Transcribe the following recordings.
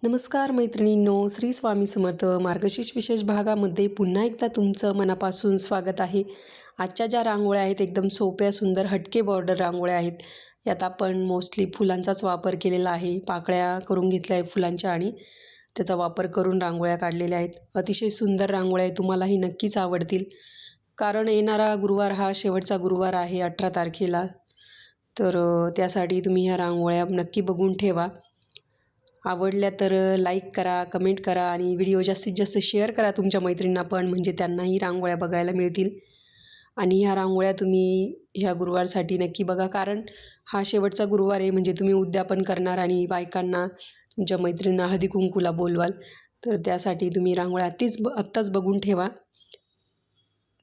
नमस्कार मैत्रिणींनो, श्री स्वामी समर्थ मार्गशीर्ष विशेष भागामध्ये पुन्हा एकदा तुमचं मनापासून स्वागत आहे. आजच्या ज्या रांगोळ्या आहेत एकदम सोप्या सुंदर हटके बॉर्डर रांगोळ्या आहेत. यात आपण मोस्टली फुलांचाच वापर केलेला आहे. पाकळ्या करून घेतल्या आहे फुलांच्या आणि त्याचा वापर करून रांगोळ्या काढलेल्या आहेत. अतिशय सुंदर रांगोळ्या आहे, तुम्हालाही नक्कीच आवडतील. कारण येणारा गुरुवार हा शेवटचा गुरुवार आहे 18 तारखेला. तर त्यासाठी तुम्ही ह्या रांगोळ्या नक्की बघून ठेवा. आवडल्या तर लाईक करा, कमेंट करा आणि व्हिडिओ जास्तीत जास्त शेअर करा तुमच्या मैत्रिणींना पण, म्हणजे त्यांनाही रांगोळ्या बघायला मिळतील. आणि ह्या रांगोळ्या तुम्ही ह्या गुरुवारसाठी नक्की बघा, कारण हा शेवटचा गुरुवार आहे. म्हणजे तुम्ही उद्यापन करणार आणि बायकांना तुमच्या मैत्रिणींना हळदी कुंकूला बोलवाल. तर त्यासाठी तुम्ही रांगोळ्या आत्ताच बघून ठेवा,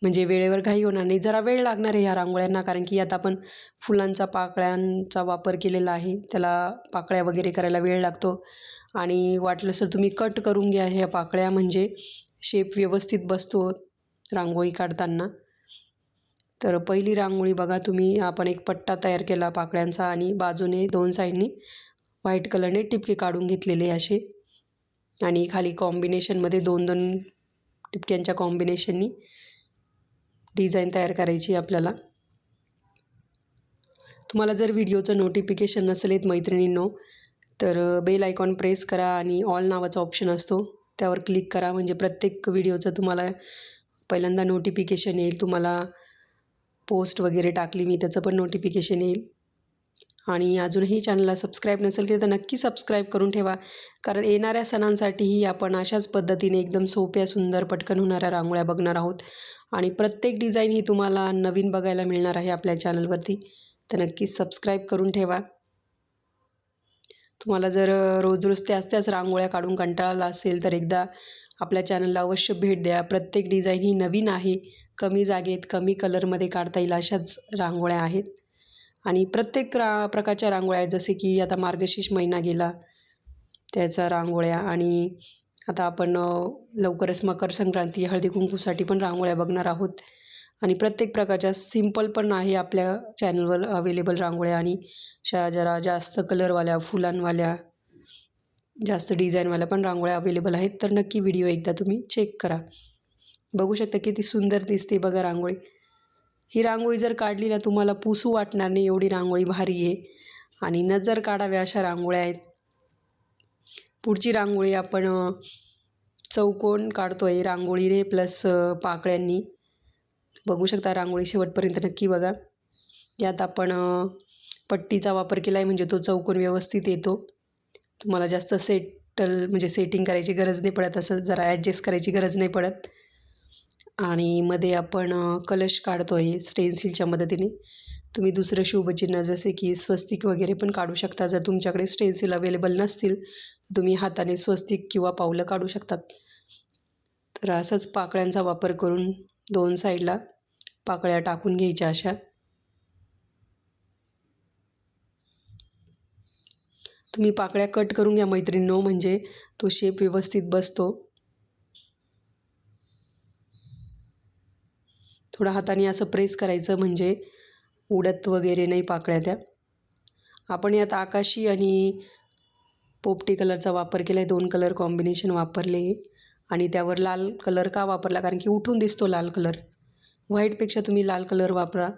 म्हणजे वेळेवर घाई होणार नाही. जरा वेळ लागणार आहे ह्या रांगोळ्यांना, कारण की आता आपण फुलांचा पाकळ्यांचा वापर केलेला आहे. त्याला पाकळ्या वगैरे करायला वेळ लागतो. आणि वाटलं तर तुम्ही कट करून घ्या ह्या पाकळ्या, म्हणजे शेप व्यवस्थित बसतो रांगोळी काढताना. तर पहिली रांगोळी बघा तुम्ही, आपण एक पट्टा तयार केला पाकळ्यांचा आणि बाजूने दोन साईडनी व्हाईट कलरने टिपके काढून घेतलेले असे. आणि खाली कॉम्बिनेशनमध्ये दोन दोन टिपक्यांच्या कॉम्बिनेशननी डिझाईन तयार करायची आपल्याला. तुम्हाला जर व्हिडिओचं नोटिफिकेशन नसेल येत मैत्रिणींनो, तर बेल आयकॉन प्रेस करा आणि ऑल नावाचा ऑप्शन असतो त्यावर क्लिक करा, म्हणजे प्रत्येक व्हिडिओचं तुम्हाला पहिल्यांदा नोटिफिकेशन येईल. तुम्हाला पोस्ट वगैरे टाकली मी त्याचं पण नोटिफिकेशन येईल. आणि अजूनही चॅनलला सबस्क्राईब नसेल केलं तर नक्की सबस्क्राईब करून ठेवा, कारण येणाऱ्या सणांसाठीही आपण अशाच पद्धतीने एकदम सोप्या सुंदर पटकन होणाऱ्या रांगोळ्या बघणार आहोत. आणि प्रत्येक डिझाईन ही तुम्हाला नवीन बघायला मिळणार आहे आपल्या चॅनलवरती, तर नक्कीच सबस्क्राईब करून ठेवा. तुम्हाला जर रोज रोज त्याच रांगोळ्या काढून कंटाळा आला असेल तर एकदा आपल्या चॅनलला अवश्य भेट द्या. प्रत्येक डिझाईन ही नवीन आहे, कमी जागेत कमी कलरमध्ये काढता येईल अशाच रांगोळ्या आहेत. आणि प्रत्येक प्रकारच्या रांगोळ्या आहेत, जसे की आता मार्गशीर्ष महिना गेला त्याच्या रांगोळ्या, आणि आता आपण लवकरच मकर संक्रांती हळदी कुंकूसाठी पण रांगोळ्या बघणार आहोत. आणि प्रत्येक प्रकारच्या सिंपल पण आहे आपल्या चॅनलवर अवेलेबल रांगोळ्या, आणि जरा जास्त कलरवाल्या फुलांवाल्या जास्त डिझाईनवाल्या पण रांगोळ्या अवेलेबल आहेत. तर नक्की व्हिडिओ एकदा तुम्ही चेक करा. बघू शकता किती सुंदर दिसते बघा रांगोळी. ही रांगोळी जर काढली ना तुम्हाला पुसू वाटणार नाही, एवढी रांगोळी भारी आहे. आणि नजर काढाव्या अशा रांगोळ्या आहेत. पुढची रांगोळी आपण चौकोन काढतोय रांगोळीने प्लस पाकळ्यांनी. बघू शकता रांगोळी शेवटपर्यंत नक्की बघा. यात आपण पट्टीचा वापर केला आहे, म्हणजे तो चौकोन व्यवस्थित येतो. तुम्हाला जास्त म्हणजे सेटिंग करायची गरज नाही पडत, असं जरा ॲडजस्ट करायची गरज नाही पडत. आणि मध्ये आपण कलश काढतो आहे स्टेन्सिलच्या मदतीने. तुम्ही दुसरं शुभचिन्ह जसे की स्वस्तिक वगैरे पण काढू शकता. जर तुमच्याकडे स्टेन्सिल अवेलेबल नसतील तर तुम्ही हाताने स्वस्तिक किंवा पावलं काढू शकतात. तर असंच पाकळ्यांचा वापर करून दोन साईडला पाकळ्या टाकून घ्यायच्या अशा. तुम्ही पाकळ्या कट करून घ्या मैत्रिणींनो, म्हणजे तो शेप व्यवस्थित बसतो. थोडं हाताने असं प्रेस करायचं, म्हणजे उडत वगैरे नाही पाकळ्या त्या. आपण यात आकाशी आणि पोपटी कलरचा वापर केला आहे, दोन कलर कॉम्बिनेशन वापरले. आणि त्यावर लाल कलर का वापरला, कारण की उठून दिसतो लाल कलर. व्हाईटपेक्षा तुम्ही लाल कलर वापरा,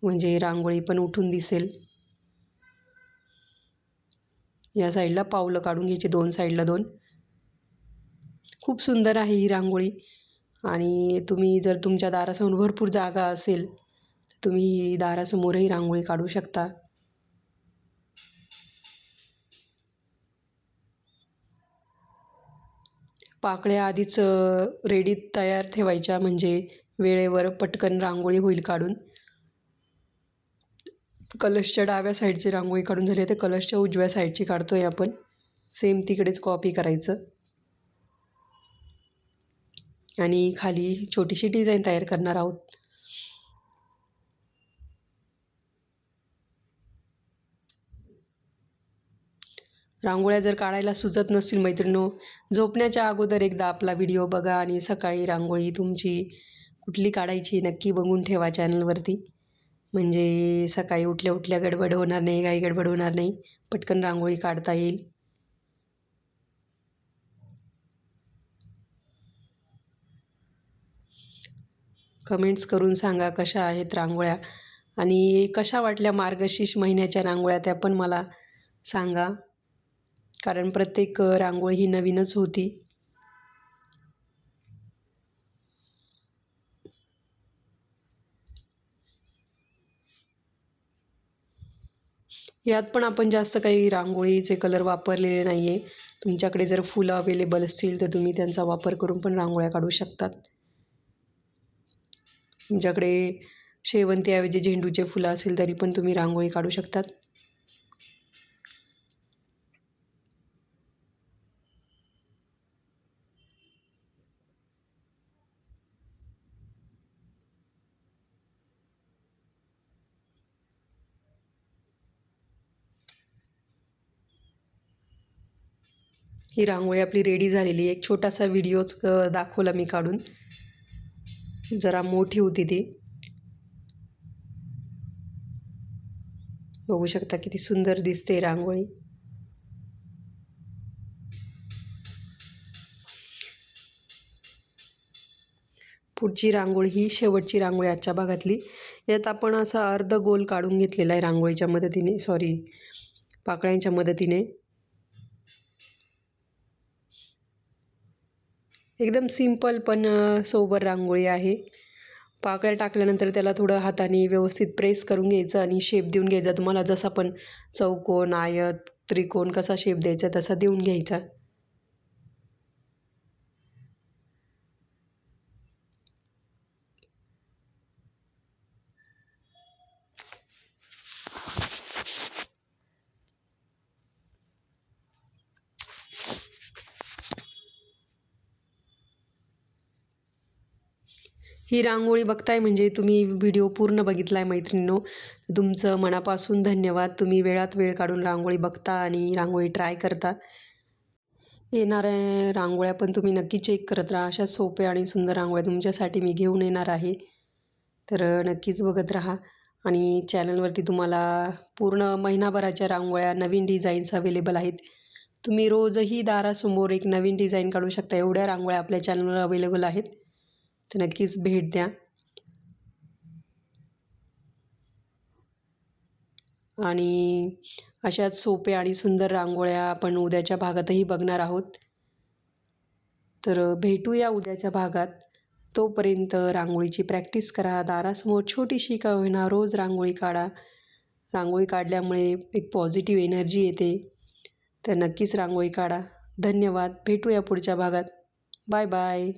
म्हणजे रांगोळी पण उठून दिसेल. या साईडला पावलं काढून घ्यायची, दोन साईडला दोन. खूप सुंदर आहे ही रांगोळी. आणि तुम्ही जर तुमच्या दारासमोर भरपूर जागा असेल तर तुम्ही दारासमोरही रांगोळी काढू शकता. पाकळ्या आधीच रेडी तयार ठेवायच्या, म्हणजे वेळेवर पटकन रांगोळी होईल काढून. कलशच्या डाव्या साईडची रांगोळी काढून झाली तर कलशच्या उजव्या साईडची काढतोय आपण. सेम तिकडेच कॉपी करायचं. आणि खाली छोटीशी डिझाईन तयार करणार आहोत. रांगोळ्या जर काढायला सुचत नसतील मैत्रिणींनो, झोपण्याच्या अगोदर एकदा आपला व्हिडिओ बघा आणि सकाळी रांगोळी तुमची कुठली काढायची नक्की बघून ठेवा चॅनलवरती, म्हणजे सकाळी उठल्या उठल्या गडबड होणार नाही, काही गडबड होणार नाही, पटकन रांगोळी काढता येईल. कमेंट्स करून सांगा कशा आहेत रांगोळ्या आणि कशा वाटल्या मार्गशीर्ष महिन्याच्या रांगोळ्या त्या पण मला सांगा, कारण प्रत्येक रांगोळी ही नवीनच होती. यात पण आपण जास्त काही रांगोळीचे कलर वापरलेले नाही आहे. तुमच्याकडे जर फुलं अवेलेबल असतील तर तुम्ही त्यांचा वापर करून पण रांगोळ्या काढू शकतात. तुमच्याकडे शेवंतीऐवजी झेंडूचे फुलं असेल तरी पण तुम्ही रांगोळी काढू शकतात. ही रांगोळी आपली रेडी झालेली आहे. एक छोटासा व्हिडिओच दाखवला मी काढून. जरा मोठी होती ती. बघू शकता किती सुंदर दिसते रांगोळी. पुढची रांगोळी ही शेवटची रांगोळी आजच्या भागातली. यात आपण असा अर्ध गोल काढून घेतलेला आहे रांगोळीच्या मदतीने, पाकळ्यांच्या मदतीने. एकदम सिंपल पण सोबर रांगोळी आहे. पाकळ्या टाकल्यानंतर त्याला थोडं हाताने व्यवस्थित प्रेस करून घ्यायचं आणि शेप देऊन घ्यायचा. तुम्हाला जसा पण चौकोन, आयत, त्रिकोण कसा शेप द्यायचा तसा देऊन घ्यायचा. ही रांगोळी बघताय म्हणजे तुम्ही व्हिडिओ पूर्ण बघितलाय मैत्रिणींनो. तुमचं मनापासून धन्यवाद. तुम्ही वेळात वेळ काढून रांगोळी बघता आणि रांगोळी ट्राय करता. येणाऱ्या रांगोळ्या पण तुम्ही नक्की चेक करत राहा. अशा सोप्या आणि सुंदर रांगोळ्या तुमच्यासाठी मी घेऊन येणार आहे. तर नक्कीच बघत राहा. आणि चॅनलवरती तुम्हाला पूर्ण महिनाभराच्या रांगोळ्या, नवीन डिझाईन्स अवेलेबल आहेत. तुम्ही रोजही दारासमोर एक नवीन डिझाईन काढू शकता. एवढ्या रांगोळ्या आपल्या चॅनलवर अवेलेबल आहेत. तर नक्कीच भेट द्या. आणि अशाच सोप्या आणि सुंदर रांगोळ्या आपण उद्याच्या भागातही बघणार आहोत. तर भेटूया उद्याच्या भागात. तोपर्यंत रांगोळीची प्रॅक्टिस करा. दारासमोर छोटीशी का होईना रोज रांगोळी काढा. रांगोळी काढल्यामुळे एक पॉझिटिव्ह एनर्जी येते. तर नक्कीच रांगोळी काढा. धन्यवाद. भेटूया पुढच्या भागात. Bye bye.